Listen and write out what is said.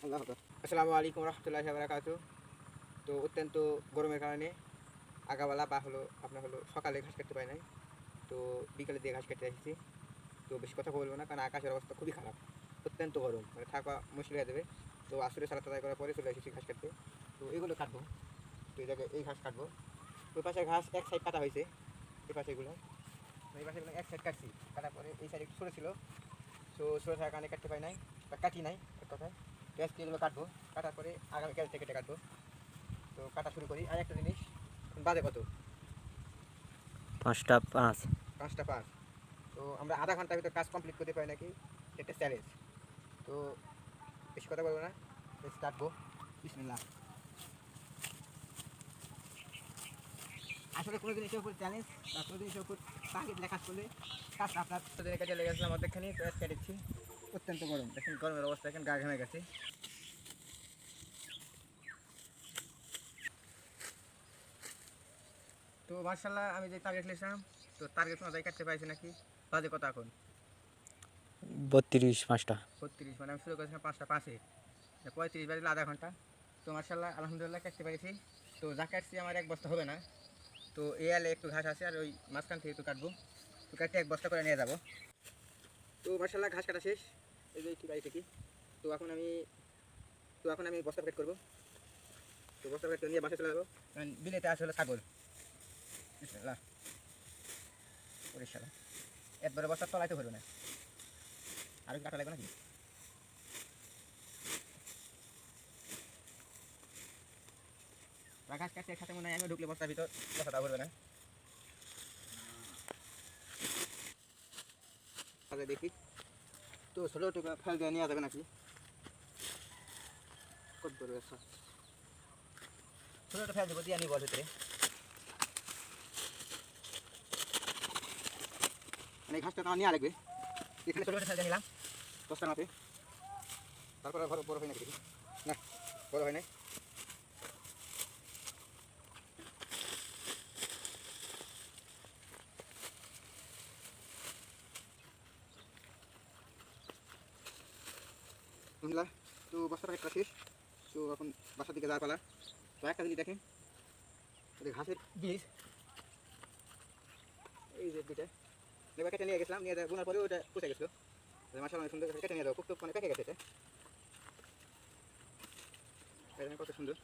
আল্লাহ হাফেজ। আসসালামু আলাইকুম রহমতুল্লাহি ওয়া বারাকাতুহু। তো অত্যন্ত গরমের কারণে আগাবেলা বা আপনার সকালে ঘাস কাটতে পারি নাই। তো বিকালের দিকে ঘাস কাটতে এসেছি। তো বেশি কথা বলবো না, কারণ আকাশের অবস্থা খুবই খারাপ, অত্যন্ত গরম, মানে থাকা মুশকিল হয়ে যাবে। তো আসরে সালাত আদায় করার পরে চলে এসেছি ঘাস কাটতে। তো এগুলো কাটবো। তো এই জায়গায় এই ঘাস কাটবো। ওই পাশের ঘাস এক সাইড কাটা হয়েছে, এই পাশেগুলো এক সাইড কাটছি। কাটার পরে এই সাইড একটু সরে ছিল, তো সরে থাকার কারণে কাটতে পারি নাই বা কাটি নাই এক কথায়। তো আজকে এগুলো কাটবো, কাটার পরে আগামীকাল থেকে কাটবো। তো কাটা শুরু করি। আর একটা জিনিস, বাজে কত? 5টা 5। 5টা 5। তো আমরা আধা ঘন্টার ভিতর কাজ কমপ্লিট করতে পারি নাকি, একটা চ্যালেঞ্জ। তো বেশি কথা বলবো না, কাটবো। বিসমিল্লাহ। আসলে কোনো জিনিসের উপর চ্যালেঞ্জ বা কোনো জিনিসের উপর টার্গেট লেখা করলে কাজটা আপনার কাজে লেগে গেছিলাম অর্ধেকখানি। তো আজকে দিচ্ছি, অত্যন্ত গরম, দেখেন গরমের অবস্থা, এখন গা ঘেমে গেছে। তো মার্শাল্লাহ আমি যে টার্গেট নিয়েছিলাম, তো টার্গেট অনুযায়ী কাটতে পারছি নাকি। বাজে কথা এখন 32 5টা। 32, মানে আমি শুরু করেছিলাম 5টা 5-এ, 35 বাজলে আধা ঘন্টা। তো মার্শাল্লাহ আলহামদুলিল্লাহ কাটতে পেরেছি। তো যা কাটছি আমার এক বস্তা হবে না। তো এই আলে একটু ঘাস আছে, আর ওই মাঝখান থেকে একটু কাটবো। তো কাটতে এক বস্তা করে নিয়ে যাবো। তো মার্শাল্লাহ ঘাস কাটা শেষ, এই যে একটি বাড়ি থেকে। তো এখন আমি বস্তা প্যাকেট করবো। তো বস্তা প্যাকেট নিয়ে বাসে চলে যাবো, কারণ বিলেতে আছে হলো ছাগল। বিসমিল্লাহ। পরিষ্কার একবারে বস্তা তলাইতে পারবে না, আরও কাটা লাগবে নাকি? ঘাস কাটতে একসাথে মনে হয় আমি ঢুকলে বস্তার ভিতর বস্তাটা ভরবে না। আগে দেখি তো ছোটো টোকা ফেল দিয়ে নেওয়া যাবে নাকি, কত বড় একটা ছোটো ফেল দেবো দিয়ে নিব ভিতরে। মানে ঘাসটা আমার নেওয়া লাগবে। এখানে ছোটো ছোটো ফেল দিয়ে নিলাম বস্তার মাপে। তারপরে বড় হয় নাকি দেখি, না বড় হয় নাই। বুঝলাম। তো বস্তাটা একটা শেষ। তো এখন বাসার দিকে যাওয়ার পালা। তো একটা জিনিস দেখেন, ঘাসের বীজ, এই যে দুইটা নেবা কেটে নিয়ে গেছিলাম, নিয়ে বোনার পরে ওটা পুষে গেছিলো। মাসা অনেক সুন্দর কেটে নিয়ে যাবো, খুব মানে পেকে গেছে এটা, কত সুন্দর।